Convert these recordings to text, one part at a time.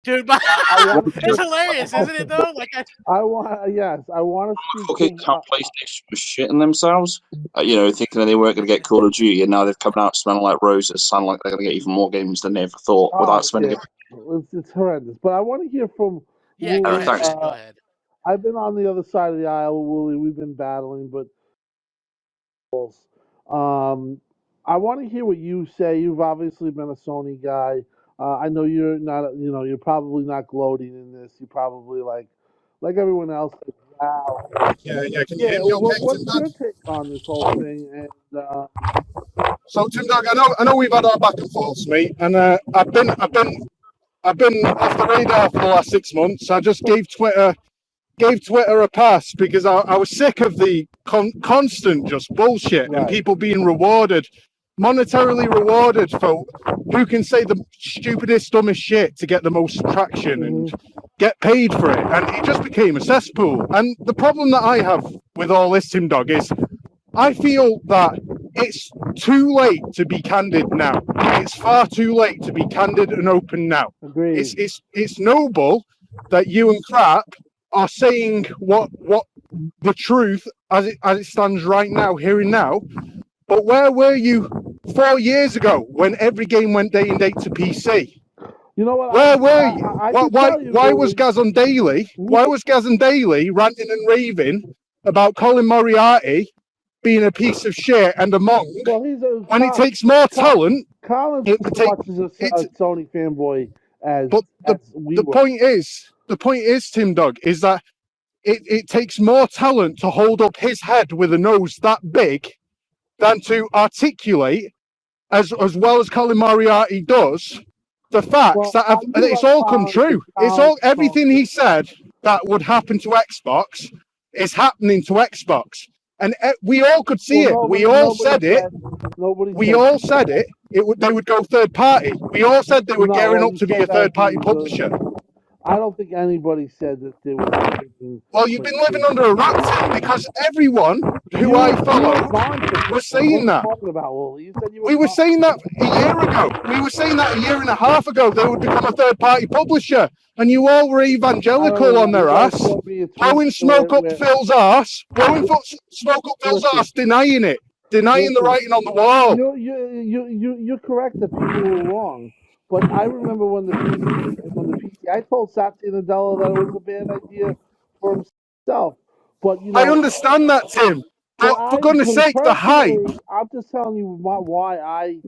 Dude, but I it's hilarious, isn't it? Though, like, I want to speak. Okay, can't PlayStation was shitting themselves, thinking they weren't going to get Call of Duty, and now they've come out smelling like roses, sound like they're going to get even more games than they ever thought without spending. It's horrendous. But I want to hear from. Yeah, Woolley. go ahead. I've been on the other side of the aisle with Woolley. We've been battling, but I want to hear what you say. You've obviously been a Sony guy. I know you're not. You're probably not gloating in this. You're probably like everyone else. Wow. Yeah. Can you hear me okay, what's Timdog? your take on this whole thing? And So, Timdog, I know we've had our back and forths, mate, and I've been off the radar for the last 6 months. I just gave Twitter a pass because I was sick of the constant just bullshit and people being monetarily rewarded for who can say the stupidest, dumbest shit to get the most traction and get paid for it. And it just became a cesspool. And the problem that I have with all this, Timdog, is I feel that it's too late to be candid now. It's far too late to be candid and open now. Agreed. It's noble that you and Crap are saying what the truth as it stands right now, here and now. But where were you 4 years ago when every game went day and date to PC? You know what? Where were you? Why was Gaz on Daily? Why was Gaz on Daily ranting and raving about Colin Moriarty being a piece of shit and a monk when it takes more talent? Colin watches a Sony fanboy the point is, Timdog, is that it takes more talent to hold up his head with a nose that big than to articulate, as well as Colin Moriarty does, the facts that it's all come true. Everything he said that would happen to Xbox is happening to Xbox. And we all could see it. We all said it. We all said it. They would go third party. We all said they were gearing up to be a third party publisher. I don't think anybody said that they were. Well, you've been living under a rock, Tim, because everyone who I follow was saying that. We were saying that a year ago. We were saying that a year and a half ago they would become a third party publisher. And you all were evangelical on their ass, blowing smoke up Phil's ass, denying it, denying the writing on the wall. You're correct that people were wrong. But I remember when the PC, I told Satya Nadella that it was a bad idea for himself. But I understand that, Tim. But for goodness sake, the hype. I'm just telling you why I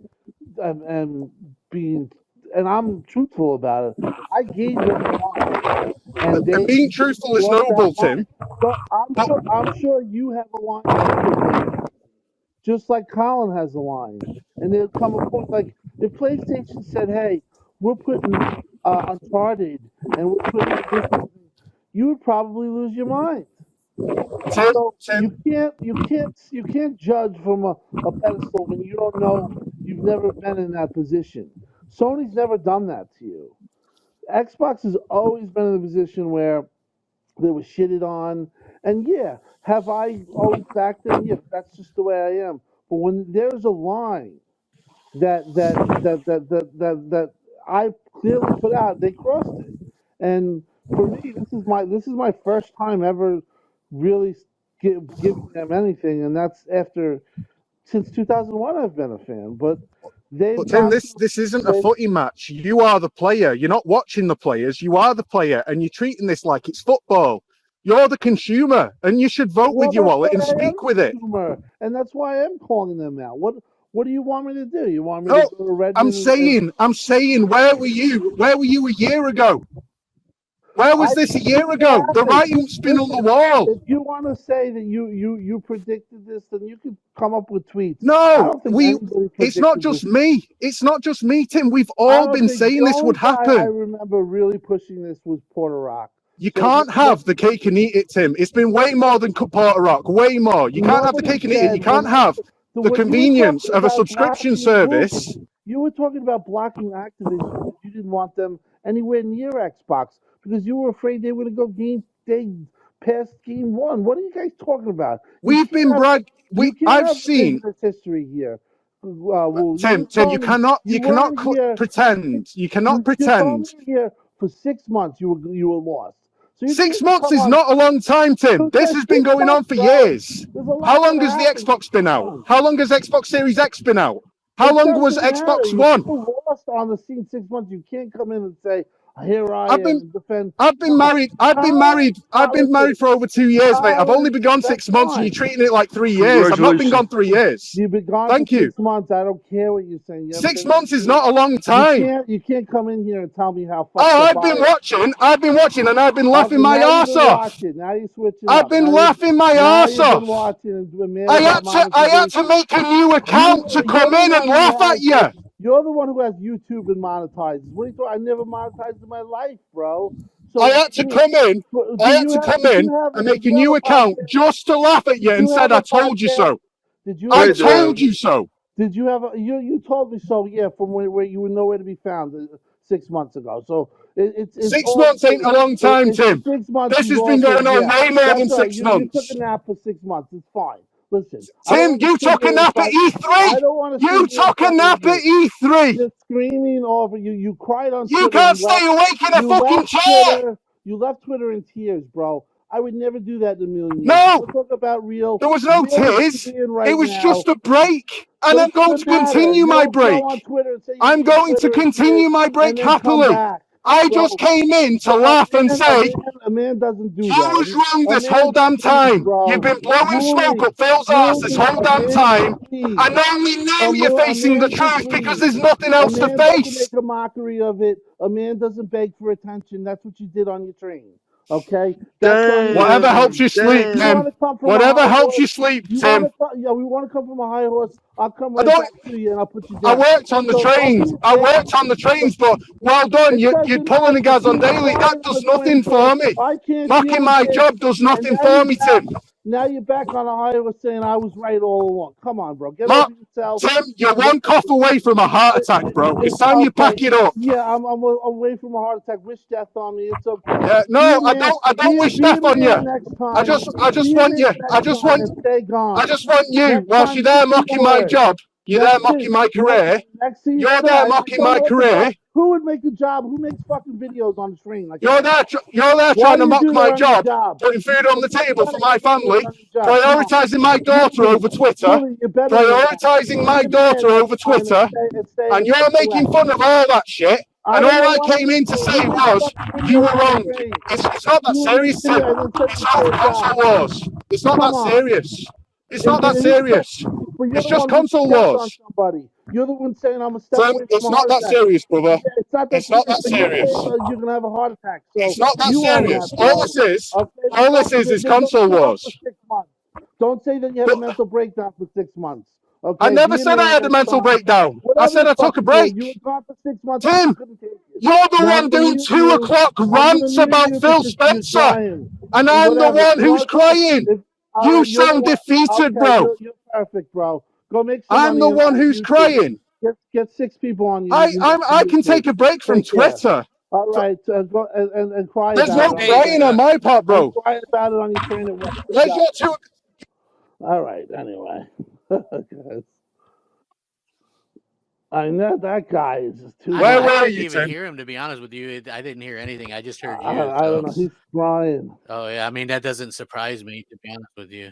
am being, and I'm truthful about it. I gave them line, and being truthful is noble, Tim. But I'm sure you have a line. Just like Colin has a line. And there'll come a point, like, if PlayStation said, hey, we're putting Uncharted, and we're putting this, you would probably lose your mind. So you can't judge from a pedestal when you don't know, you've never been in that position. Sony's never done that to you. Xbox has always been in a position where they were shitted on, and yeah, have I always backed them? Yeah, that's just the way I am. But when there's a line that I clearly put out, they crossed it. And for me, this is my first time ever really giving them anything, and that's since 2001 I've been a fan. But Tim, this isn't a footy match. You are the player. You're not watching the players. You are the player, and you're treating this like it's football. You're the consumer, and you should vote with your wallet and speak with it. And that's why I'm calling them out. What do you want me to do? You want me to go to Redmond? I'm saying, where were you? Where were you a year ago? Where was this a year ago? The writing's been on the wall. If you want to say that you predicted this, then you could come up with tweets. No, it's not just me. It's not just me, Tim. We've all been saying this would happen. I remember really pushing this was Porter Rock. You can't have the cake and eat it, Tim. It's been way more than Porter Rock, way more. You can't have the cake and eat it. You can't have the convenience of a subscription service. You were talking about blocking Activision. You didn't want them anywhere near Xbox because you were afraid they were going to go past game one. What are you guys talking about? We've been bragged. I've seen history here. Tim, you cannot pretend. You cannot pretend. for 6 months you were lost. So 6 months is not a long time, Tim. This has been going on for years. How long has the Xbox been out? How long has Xbox Series X been out? How long was Xbox One? You're lost on the scene 6 months. You can't come in and say, "Here I am." And defend. I've been married for over 2 years, mate. I've only been gone 6 months, and you're treating it like 3 years. I've not been gone 3 years. You've been gone for 6 months. I don't care what you're saying. 6 months is not a long time. You can't come in here and tell me how. I've been watching, and I've been laughing my arse off. Now you're switching. I've been laughing my arse off. I had to make a new account to come in and laugh at you. You're the one who has YouTube and monetizes. What are you talking? I never monetized in my life, bro. So I had to come in. And make a new account just to laugh at you and said, "I told you so." I told you so. Did you have you told me so? Yeah, from where you were nowhere to be found 6 months ago. So it's 6 months ain't a long time, Tim. 6 months. This has been going on way more than 6 months. You took a nap for 6 months. It's fine. Listen, Tim, you took a nap at E3. You took a nap at E3. You're screaming over you. You cried on. You can't stay awake in a fucking chair. You left Twitter in tears, bro. I would never do that in a million years. No, we'll talk about real. There was no tears. It was just a break, and I'm going to continue my break. I'm going to continue my break happily. I just came in to laugh and say, a man doesn't do you that. was wrong this whole damn time. You've been blowing smoke up Phil's ass this whole damn time, and only now you're facing the truth because there's nothing else to face. Make a mockery of it. A man doesn't beg for attention. That's what you did on your train. Okay. Whatever helps you sleep, Tim. Whatever helps you sleep, Tim. Yeah, we want to come from a high horse. I'll come right back to you and I'll put you down. I worked on the trains. But well done. You're pulling the gas on daily. That does nothing for me. Knocking my job does nothing for me, Tim. Now you're back on a high horse saying I was right all along. Come on, bro. Get over yourself. Tim, you're one cough away from a heart attack, bro. It's time you pack it up. Yeah, I'm away from a heart attack. Wish death on me. It's okay. Yeah, no, I don't wish death on you. I just want you. I just want you whilst you're there mocking my job. You're there mocking my career. You're there mocking my career. Who would make the job? Who makes fucking videos on the screen? Like you're there trying to mock my job, putting food on the table for my family, prioritizing my daughter over Twitter, prioritizing my daughter over Twitter, and you're making fun of all that shit. And all I came in to say was, you were wrong. It's not that serious, Tim. It's over console wars. It's not that serious. It's not that serious. It's just console wars. You're the one saying I'm a step away from it's not that serious, brother. It's not that serious. You're gonna have a heart attack. So it's not that serious. All this is console wars. Don't say that you had a mental breakdown for 6 months. Okay? I never said I had a mental breakdown. I said I took a break. You were gone for 6 months. Tim, you're the one doing 2 o'clock rants about Phil Spencer, and I'm the one who's crying. You sound defeated, bro. You're perfect, bro. Go make some I'm the one who's crying. Get 6 people on you. I can take a break from Twitter. All right, go and cry. There's no crying on my part, bro. Cry about it on your train at work. Let's get to it. All right. Anyway, I know that guy is just too. I didn't even hear him, to be honest with you. I didn't hear anything. I just heard you. I don't know. He's crying. Oh yeah, I mean that doesn't surprise me, to be honest with you.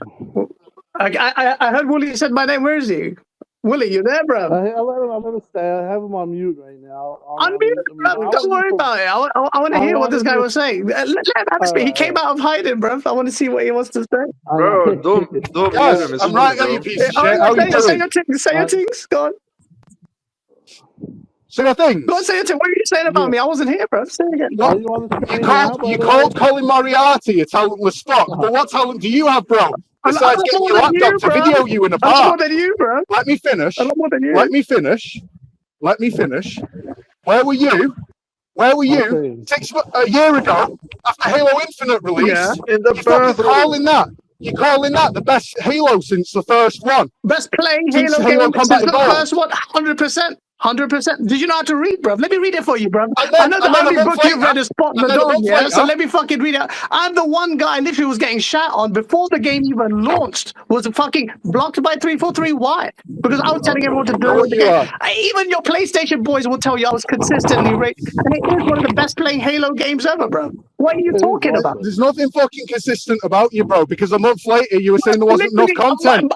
I heard Woolley said my name. Where is he? Woolley, you there, bro? I'll let him stay. I have him on mute right now. Unmute, bro. Don't worry about it. I want to hear what this guy was saying. Let him have speak. He came out of hiding, bro. I want to see what he wants to say. Bro, don't mute him. I'm right there, you piece of shit. Say your things. Say your things. Go on. Say your things. Go on, say your things. What are you saying about me? I wasn't here, bro. Say it again. You called Colin Moriarty a talentless fuck, but what talent do you have, bro? Besides getting your laptop to video you in a bar. I'm more than you, bro. Let me finish. I'm more than you. Let me finish. Where were you? A year ago, after Halo Infinite release, in the you're calling that the best Halo since the first one. Best playing Halo game since the first one, 100%. 100%. Did you know how to read, bruv? Let me read it for you, bruv. I know the only book you've read is Spot the Dog, yeah? So let me fucking read it. I'm the one guy literally was getting shat on before the game even launched, was fucking blocked by 343. Why? Because I was telling everyone to do the game. Even your PlayStation boys will tell you I was consistently rated. And it is one of the best playing Halo games ever, bro. What are you talking about? There's nothing fucking consistent about you, bro, because a month later you were saying there wasn't enough content.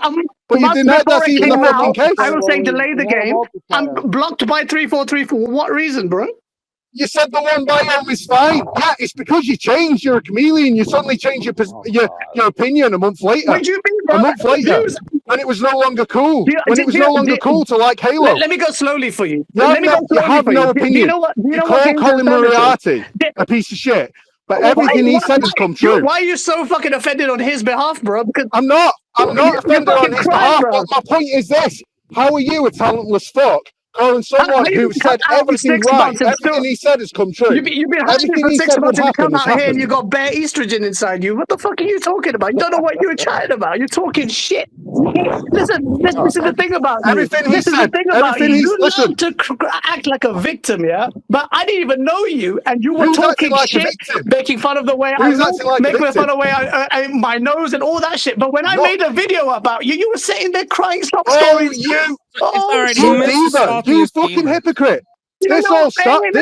But you didn't have that's even the fucking case. I was saying delay the game. I'm blocked by 343 for what reason, bro? You said the one biome is fine. Yeah, it's because you changed. You're a chameleon. You suddenly change your opinion a month later. What do you mean, bro? A month later, when it was no longer cool. When it was no longer cool to like Halo. Let me go slowly for you. You have no opinion. You call Colin Moriarty a piece of shit. But everything he said has come true. Why are you so fucking offended on his behalf, bro? Because I'm not offended on his behalf. But my point is this: how are you, a talentless fuck, calling someone who said everything right? Everything he said has come true. You've been hustling for 6 months and you come out here and you got bare estrogen inside you. What the fuck are you talking about? You don't know what you were chatting about. You're talking shit. Listen, this is the thing about you. Everything he said. You love to act like a victim, yeah? But I didn't even know you, and you were talking shit, making fun of the way I look, making fun of the way I my nose and all that shit. But when I made a video about you, you were sitting there crying stop stories. You fucking hypocrite. This all started.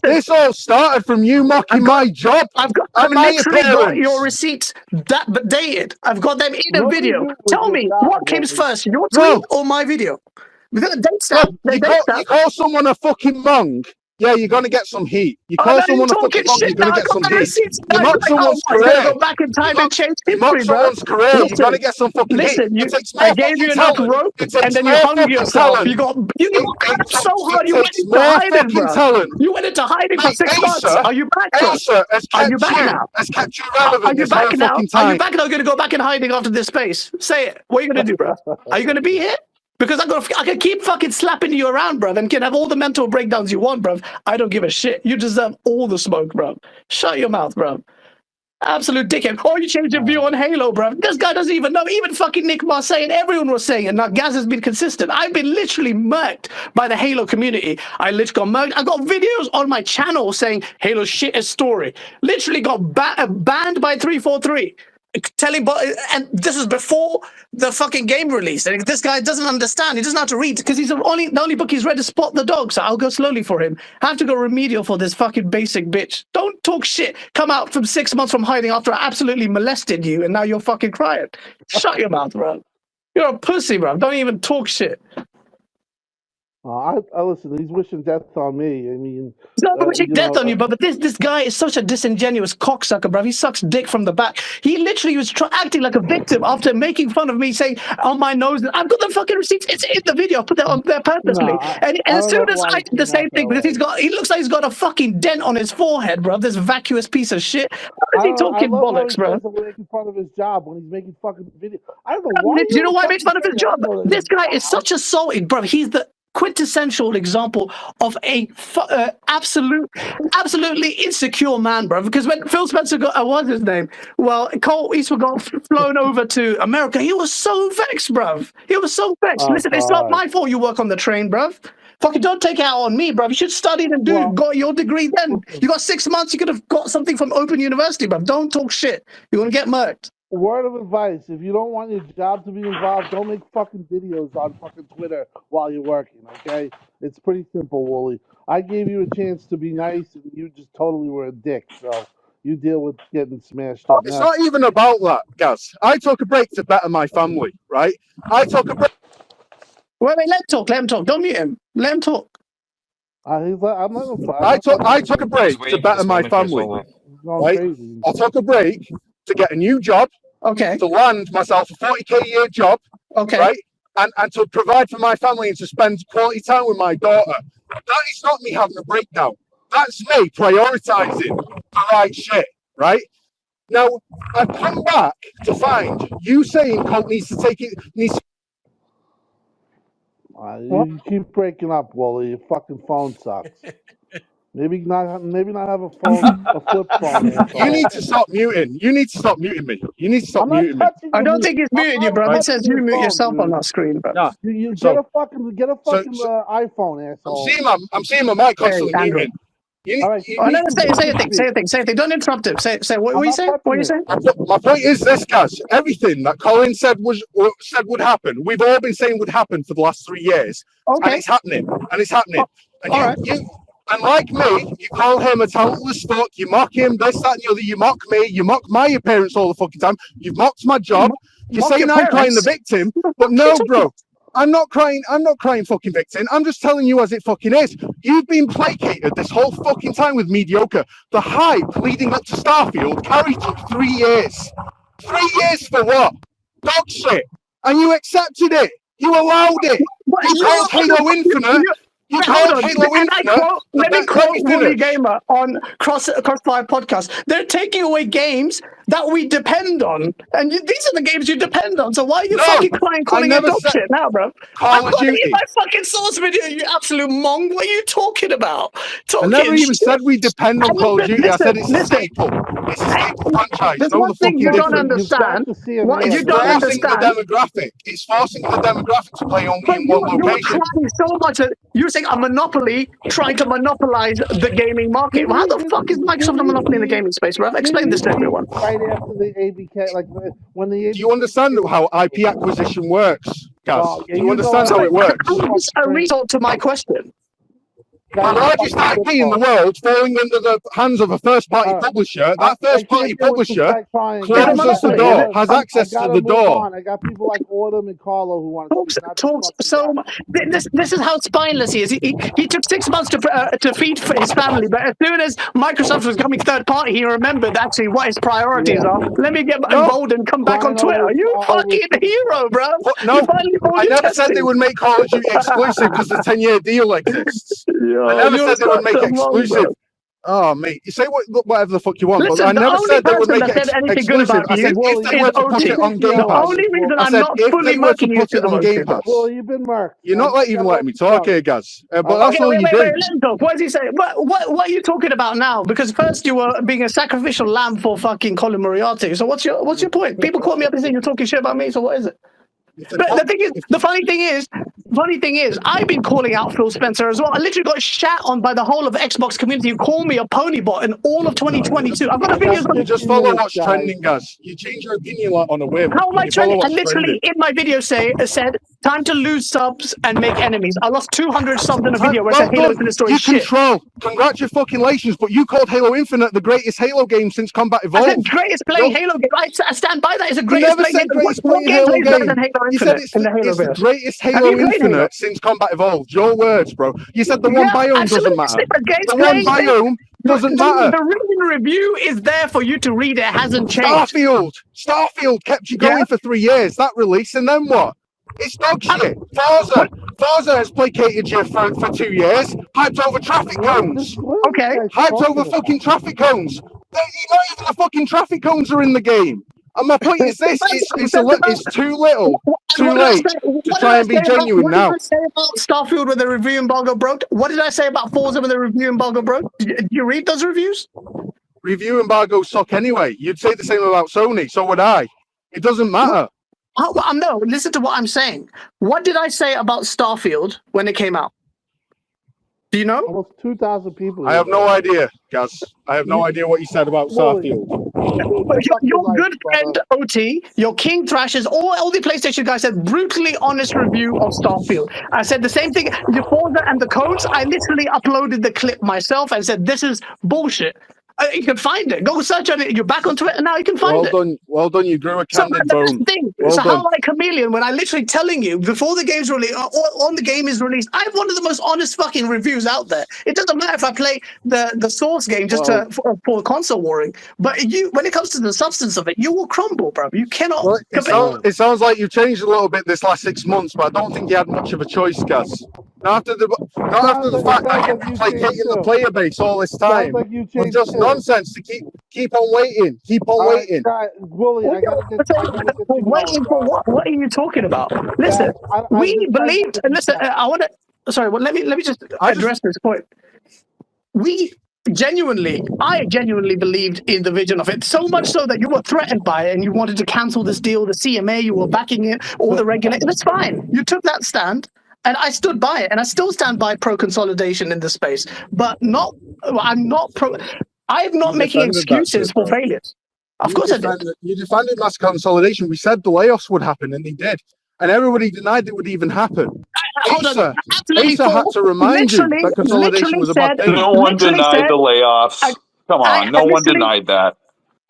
This all started from you mocking my job. I've literally got your receipts but dated. I've got them in a video. Tell me, what came first, your tweet or my video? We got a date stamp. You call someone a fucking mong. Yeah, you're gonna get some heat. You call someone a fucking mong, you're gonna get some heat. You mock someone's career. Go back in time and change history, you mock someone's career. You're gonna get some fucking heat. I gave you enough rope, and then you hung yourself. You got so hard. You went into hiding, bro. You went into hiding for 6 months. Are you back? Are you back now? Has kept you relevant. Are you back now? Are you back now? Going to go back in hiding after this space? Say it. What are you gonna do, bro? Are you gonna be here? Because I can keep fucking slapping you around, bruv, and can have all the mental breakdowns you want, bruv. I don't give a shit. You deserve all the smoke, bruv. Shut your mouth, bruv. Absolute dickhead. Oh, you changed your view on Halo, bruv. This guy doesn't even know. Even fucking Nick Marseille and everyone was saying it. Now, Gaz has been consistent. I've been literally murked by the Halo community. I literally got murked. I got videos on my channel saying Halo shit is story. Literally got banned by 343. And this is before the fucking game release. And this guy doesn't understand. He doesn't know how to read because the only book he's read is Spot the Dog. So I'll go slowly for him. I have to go remedial for this fucking basic bitch. Don't talk shit. Come out from 6 months from hiding after I absolutely molested you, and now you're fucking crying. Shut your mouth, bro. You're a pussy, bro. Don't even talk shit. I listen. He's wishing death on me. I mean, he's not wishing death on you, but this guy is such a disingenuous cocksucker, bro. He sucks dick from the back. He literally was acting like a victim after making fun of me, saying on my nose. I've got the fucking receipts. It's in the video. I put that on there purposely. And as soon as I did the same thing, because he looks like he's got a fucking dent on his forehead, bro. This vacuous piece of shit. How is he talking bollocks, bro? Making fun of his job when he's making fucking video. I don't know why. Do you know why he makes fun of his job? This guy is such a salty, bro. He's the quintessential example of a absolutely insecure man, bro. Because when Phil Spencer got, what's his name? Well, Cole Eastwood got flown over to America. He was so vexed, bro. He was so vexed. Listen, it's not my fault you work on the train, bro. Fucking don't take it out on me, bro. You should study and got your degree then. You got 6 months. You could have got something from Open University, bro. Don't talk shit. You're gonna get murked. Word of advice: if you don't want your job to be involved, don't make fucking videos on fucking Twitter while you're working. Okay, it's pretty simple, Wooly. I gave you a chance to be nice, and you just totally were a dick. So you deal with getting smashed up. It's not even about that, Gaz. I took a break to better my family, right? I took a break. Wait, let him talk. Let him talk. Don't mute him. Let him talk. I'm not I took a break to better my family. Right? I took a break to get a new job. Okay. To land myself a 40k a year job. Okay. Right? And to provide for my family and to spend quality time with my daughter. That is not me having a breakdown. That's me prioritizing the right shit. Right? Now, I've come back to find you saying Colt needs to take it. You keep breaking up, Wooly. Your fucking phone sucks. Maybe not have a phone, a flip phone. You need to stop muting. You need to stop muting me. You need to stop I'm not muting me. touching I you. don't think he's muted you, bro. Right. It says you mute yourself on that screen, bro. No. You So- get a fucking iPhone, asshole. I'm seeing my mic constantly Hey, Andrew. muting. You need, All right. Oh, no, say a thing. Don't interrupt him. Say what are you saying? What are you saying? My point is this, guys. Everything that Colin said would happen. We've all been saying would happen for the last 3 years, and Okay. it's happening. And it's happening. And all right. and like me, you call him a talentless fuck. You mock him, this, that, and the other. You mock me. You mock my appearance all the fucking time. You've mocked my job. You're Mock saying your I'm crying the parents? victim, but no, bro. I'm not crying fucking victim. I'm just telling you as it fucking is. You've been placated this whole fucking time with mediocre. The hype leading up to Starfield carried you 3 years. 3 years for what? Dog shit. And you accepted it. You allowed it. You called Halo Infinite. You called Halo Infinite. Let me quote WoolleyGamer on Crossfire Podcast. They're taking away games that we depend on, and these are the games you depend on. So why are you fucking calling it dog shit now, bro? Call of Duty. My fucking source video, you absolute mong. What are you talking about? I never even said we depend on Call of Duty. I said it's a staple. It's a staple franchise. There's No, one the thing you fucking don't difference. understand. What you It's don't forcing the understand. demographic. It's forcing the demographic to play only But in one you're location. trying so much. You're saying a monopoly trying to monopolize the gaming market. Well, how the fuck is Microsoft a monopoly in the gaming space, bro? Explain this to everyone. Right after the ABK, like when the ABK. Do you understand how IP acquisition works, Gaz? Oh, yeah, Do you you understand know how it works? It's a result to my question. The largest IP in the world falling under the hands of a first-party publisher. That first-party publisher closes the door, has access to the door. I got people like Autumn and Carlo who want Talks so much. This is how spineless he is. He took 6 months to feed for his family, but as soon as Microsoft was becoming third party, he remembered actually what his priorities are. Let me get involved and come back on Twitter. You fucking hero, bro. No, I never said they would make Call of Duty exclusive because the 10-year deal exists. I never said they would make it exclusive. Oh, mate, you say whatever the fuck you want, Listen, but I never said they would make it exclusive. I said if they were to put it on Game The Pass. only reason I I'm said not if fully they were to murking you put it on Game Pass. Well, you've been marked. You're not even letting me talk here, Gaz. But that's all you wait, do. let him talk. What is he saying? What are you talking about now? Because first you were being a sacrificial lamb for fucking Colin Moriarty. So what's your point? People call me up and say you're talking shit about me. So what is it? But the thing is, the funny thing is, I've been calling out Phil Spencer as well. I literally got shat on by the whole of the Xbox community who called me a pony bot in all of 2022. I've got a video. You just follow what's trending, Gaz. You change your opinion on a whim. How am I trending? I literally in my video said, time to lose subs and make enemies. I lost 200 subs in a video where I said Halo Infinite story you shit. Control. Congratulations, but you called Halo Infinite the greatest Halo game since Combat Evolved. I said greatest playing Halo game. I stand by that. It's the greatest playing Halo game. better than Halo You said Infinite it's the greatest Halo Infinite since Combat Evolved. Your words, bro. You said the one biome doesn't matter. The one biome doesn't matter. The written review is there for you to read. It hasn't changed. Starfield kept you going for 3 years. That release, and then what? It's dog shit. Forza has placated you for 2 years. Hyped over traffic cones. Okay. Hyped over fucking traffic cones. Not even the fucking traffic cones are in the game. And my point is this: it's too little, too late to try and be genuine now. What did I say about Starfield when the review embargo broke? What did I say about Forza when the review embargo broke? Did you read those reviews? Review embargoes suck anyway. You'd say the same about Sony. So would I. It doesn't matter. No, listen to what I'm saying. What did I say about Starfield when it came out? Do you know? Almost 2,000 people. I have no idea, Gaz. I have no idea what you said about Starfield. Your good friend OT, your King Thrashers, all the PlayStation guys said brutally honest review of Starfield. I said the same thing. The Forza and the codes, I literally uploaded the clip myself and said this is bullshit. You can find it. Go search on it. You're back on Twitter now. You can find it. Well done. You grew a candid bone. So how am I chameleon when I literally telling you before the game's released, on the game is released? I have one of the most honest fucking reviews out there. It doesn't matter if I play the source game just for console warring, but when it comes to the substance of it, you will crumble, bro. You cannot. Well, it sounds like you've changed a little bit this last 6 months, but I don't think you had much of a choice, Gaz. Not after the fact that you've been placating the player base all this time. It's just nonsense to keep on waiting. Keep on waiting. Wooly, I gotta get waiting for what? What are you talking about? Listen, we believed. And listen, I want to. Sorry, well, let me just address this point. I genuinely believed in the vision of it, so much so that you were threatened by it and you wanted to cancel this deal. The CMA, you were backing it, all the regulators. That's fine. You took that stand, and I stood by it, and I still stand by pro consolidation in the space. But I'm not pro. I'm not You making defended that excuses shit, for bro. failures. Of course I did. You defended mass consolidation. We said the layoffs would happen, and they did. And everybody denied it would even happen. Hold on, absolutely Asa had to remind you that consolidation was a bad thing. No one denied the layoffs. Come on, no one denied that.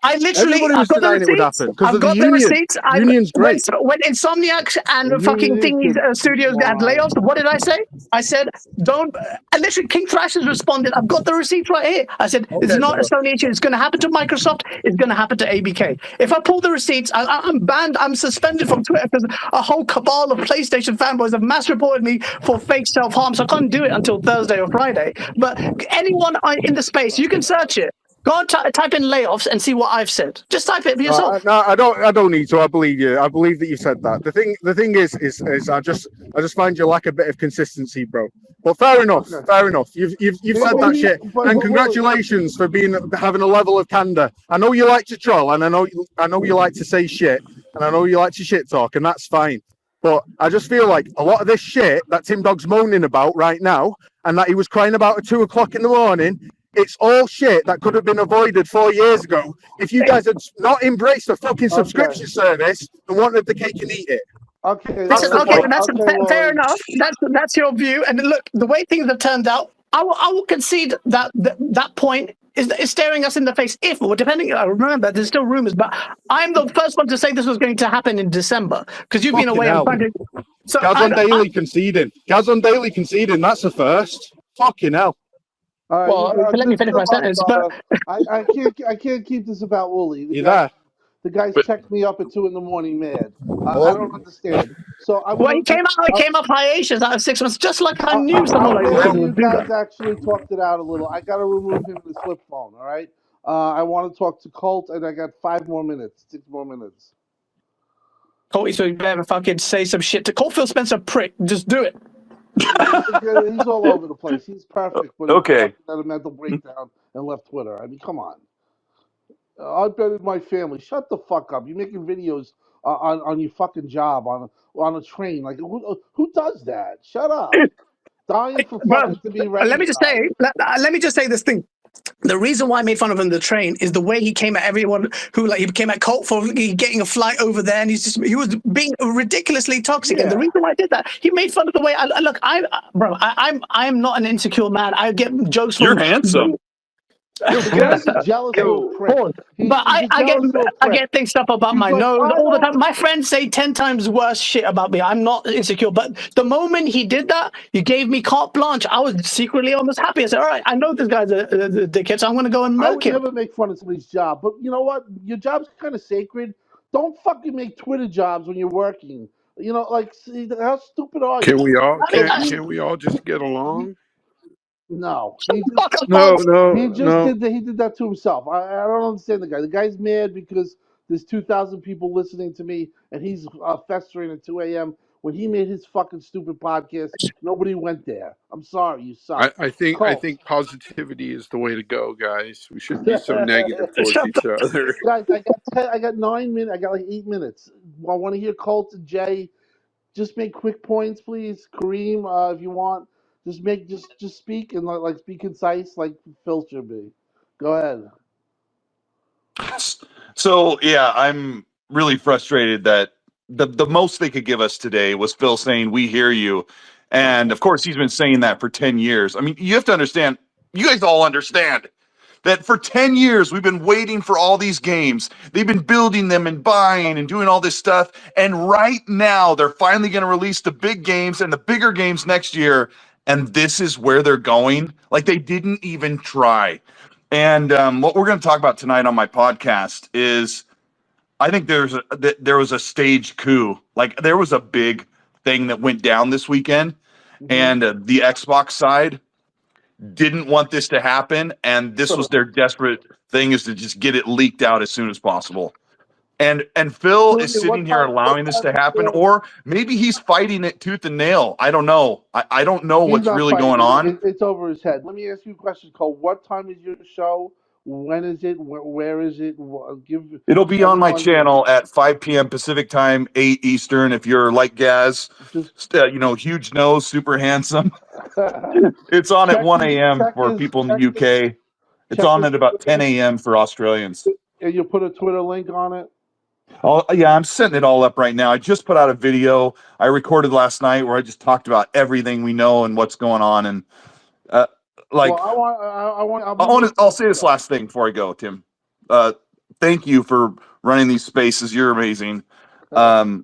Everybody was denying it would happen because of the union. Receipts. Union's great. When Insomniac and The fucking union thingies is studios had wild. layoffs, what did I say? I said, don't. And literally, King Thrash has responded. I've got the receipts right here. I said, it's not a Sony issue. It's going to happen to Microsoft. It's going to happen to ABK. If I pull the receipts, I'm banned. I'm suspended from Twitter because a whole cabal of PlayStation fanboys have mass reported me for fake self-harm. So I can't do it until Thursday or Friday. But anyone in the space, you can search it. Go and type in layoffs and see what I've said. Just type it for yourself. No, I don't need to. I believe you. I believe that you said that. The thing is I just find you lack a bit of consistency, bro. But fair enough. Fair enough. You've said that shit, and congratulations for having a level of candor. I know you like to troll, and I know you like to say shit, and I know you like to shit talk, and that's fine. But I just feel like a lot of this shit that Timdog's moaning about right now, and that he was crying about at 2 o'clock in the morning. It's all shit that could have been avoided 4 years ago if you guys had not embraced the fucking subscription service and wanted the cake and eat it. Okay. That's fair enough. That's your view. And look, the way things have turned out, I will concede that that point is staring us in the face. Depending, I remember there's still rumors, but I'm the first one to say this was going to happen in December because you've been away. So Gaz on Daily conceding. Gaz on Daily conceding. That's a first. Fucking hell. All right, well, let me finish my sentence. But I can't keep this about Wooly. The guys checked me up at 2 a.m. mad. I don't understand. So he came up hiatus out of 6 months, just like I knew someone like this. You guys actually talked it out a little. I got to remove him from the flip phone. All right. I want to talk to Colt, and I got 6 more minutes. Colty, so you better fucking say some shit to Colt Phil Spencer, prick. Just do it. He's all over the place. He's perfect, but okay. He had a mental breakdown and left Twitter. I mean, come on. I betted my family. Shut the fuck up. You're making videos on your fucking job on a train. Like who does that? Shut up. Dying for fucking to be recognized. Let me just say this thing. The reason why I made fun of him on the train is the way he came at everyone who he came at Colt for getting a flight over there, and he was being ridiculously toxic. And the reason why I did that, he made fun of the way I'm not an insecure man. I get jokes from You're handsome. Jealous but I get things stuff about my nose all the time. My friends say 10 times worse shit about me. I'm not insecure, but the moment he did that, he gave me carte blanche. I was secretly almost happy. I said, all right, I know this guy's a dickhead, so I'm going to go and milk him. I would never make fun of somebody's job, but you know what? Your job's kind of sacred. Don't fucking make Twitter jobs when you're working. You know, like, how stupid are you? Can we all just get along? No. He did that to himself. I don't understand the guy. The guy's mad because there's 2,000 people listening to me, and he's festering at 2 a.m. When he made his fucking stupid podcast, nobody went there. I'm sorry, you suck. I think positivity is the way to go, guys. We shouldn't be so negative towards each other. Guys, I got 9 minutes. I got like 8 minutes. I want to hear Colt and Jay. Just make quick points, please. Kareem, if you want. Just speak and like be concise, like Phil should be. Go ahead. So yeah, I'm really frustrated that the most they could give us today was Phil saying we hear you, and of course he's been saying that for 10 years. I mean, you have to understand. You guys all understand that for 10 years we've been waiting for all these games. They've been building them and buying and doing all this stuff, and right now they're finally going to release the big games and the bigger games next year. And this is where they're going. Like they didn't even try. And what we're going to talk about tonight on my podcast is, I think there was a staged coup. Like there was a big thing that went down this weekend, and the Xbox side didn't want this to happen, and this was their desperate thing, is to just get it leaked out as soon as possible. And Phil is Julian, sitting here allowing this to happen, or maybe he's fighting it tooth and nail. I don't know. I don't know He's what's not really fighting going on. It's over his head. Let me ask you a question, Cole. What time is your show? When is it? Where is it? Give It'll be on my everyone channel at 5 p.m. Pacific time, 8 Eastern. If you're like Gaz, just huge nose, super handsome. It's on at 1 a.m. for people in the UK. It's on at about 10 a.m. for Australians. And you'll put a Twitter link on it? Oh, yeah, I'm setting it all up right now. I just put out a video I recorded last night where I just talked about everything we know and what's going on. And I'll say this last thing before I go, Tim. Thank you for running these spaces. You're amazing. I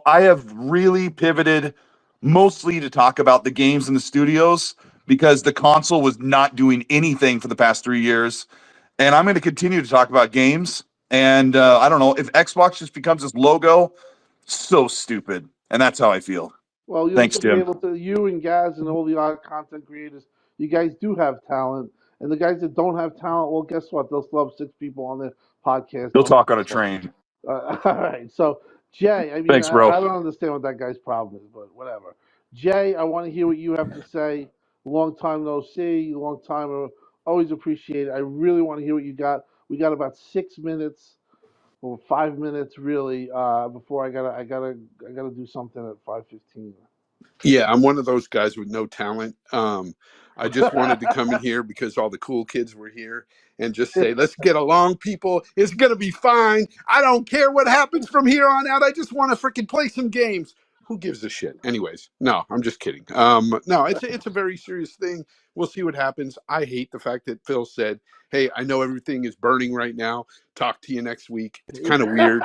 have really pivoted mostly to talk about the games in the studios because the console was not doing anything for the past 3 years. And I'm going to continue to talk about games. And I don't know if Xbox just becomes this logo, so stupid. And that's how I feel. Well, you'll Thanks, be Tim. able to, you and Gaz and all the other content creators, you guys do have talent. And the guys that don't have talent, well, guess what? They'll still have 6 people on their podcast. He'll talk on a train. All right. So, Jay, I mean, Thanks, bro. I don't understand what that guy's problem is, but whatever. Jay, I want to hear what you have to say. Long time no see, long time. Always appreciate it. I really want to hear what you got. We got about 6 minutes or 5 minutes, really, before I gotta do something at 5:15. Yeah, I'm one of those guys with no talent. I just wanted to come in here because all the cool kids were here and just say, let's get along, people. It's going to be fine. I don't care what happens from here on out. I just want to freaking play some games. Who gives a shit? Anyways, no, I'm just kidding. No, it's a very serious thing. We'll see what happens. I hate the fact that Phil said, hey, I know everything is burning right now. Talk to you next week. It's kind of weird.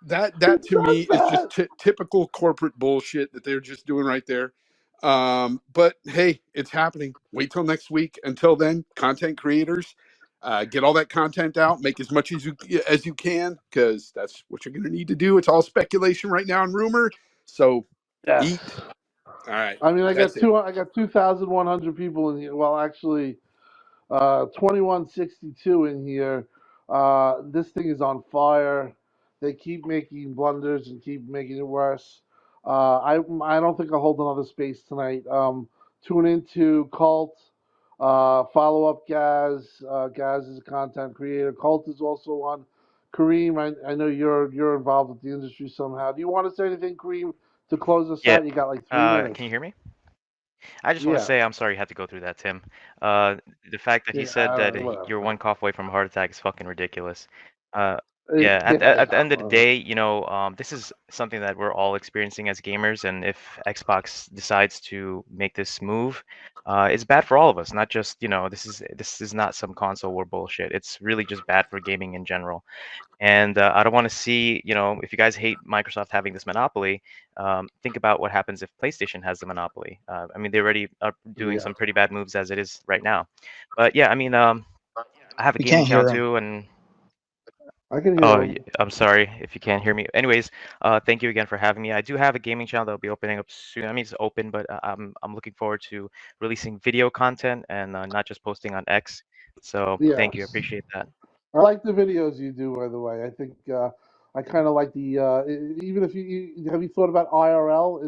That to me is just typical corporate bullshit that they're just doing right there. But hey, it's happening. Wait till next week. Until then, content creators, get all that content out, make as much as you can, because that's what you're going to need to do. It's all speculation right now and rumor. So eat. All right. I mean, I got 2,100 people in here. Well, actually, 2162 in here. This thing is on fire. They keep making blunders and keep making it worse. I don't think I'll hold another space tonight. Tune into Cult. Follow up Gaz. Gaz is a content creator. Cult is also on. Kareem, I know you're involved with the industry somehow. Do you want to say anything, Kareem, to close us out? You got like 3 minutes. Can you hear me? I just want to say I'm sorry you had to go through that, Tim. The fact that he said that you're one cough away from a heart attack is fucking ridiculous. Yeah, at the end of the day, this is something that we're all experiencing as gamers, and if Xbox decides to make this move, it's bad for all of us. Not just, this is not some console war bullshit. It's really just bad for gaming in general. And I don't want to see, if you guys hate Microsoft having this monopoly, think about what happens if PlayStation has the monopoly. I mean, they already are doing some pretty bad moves as it is right now. But yeah, I mean, I have a gaming channel too, and I can hear him. I'm sorry if you can't hear me. Anyways, thank you again for having me. I do have a gaming channel that'll be opening up soon. I mean, it's open, but I'm looking forward to releasing video content and not just posting on X. So thank you, I appreciate that. I like the videos you do, by the way. I think I kind of like the even if you have you thought about IRL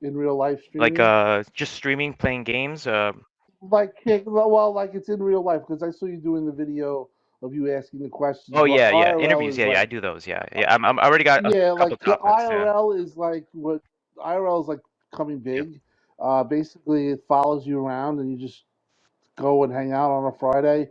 in real life streaming? Like just streaming, playing games. Like it's in real life because I saw you doing the video of you asking the questions. Oh yeah, IRL interviews. Yeah, I do those. Yeah. I'm already got a couple the topics. IRL is like what IRL is like coming big. Basically, it follows you around and you just go and hang out on a Friday.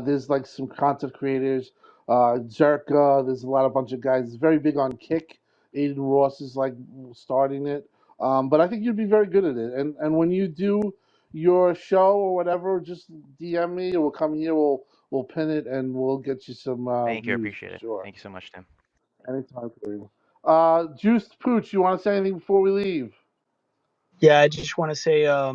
There's like some content creators, Zerka. There's a bunch of guys. It's very big on Kick. Aiden Ross is like starting it. But I think you'd be very good at it. And when you do your show or whatever, just DM me. We'll come here. We'll pin it and we'll get you some. Thank you, I views, appreciate it. sure. Thank you so much, Tim. Anytime, Kareem. Juiced Pooch, you want to say anything before we leave? Yeah, I just want to say I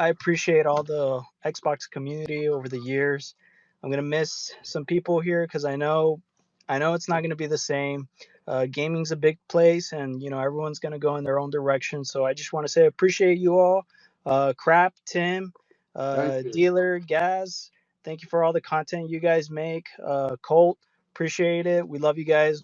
appreciate all the Xbox community over the years. I'm gonna miss some people here because I know it's not gonna be the same. Gaming's a big place, and everyone's gonna go in their own direction. So I just want to say I appreciate you all. Crap, Tim, Dealer, Gaz. Thank you for all the content you guys make. Colt, appreciate it. We love you guys.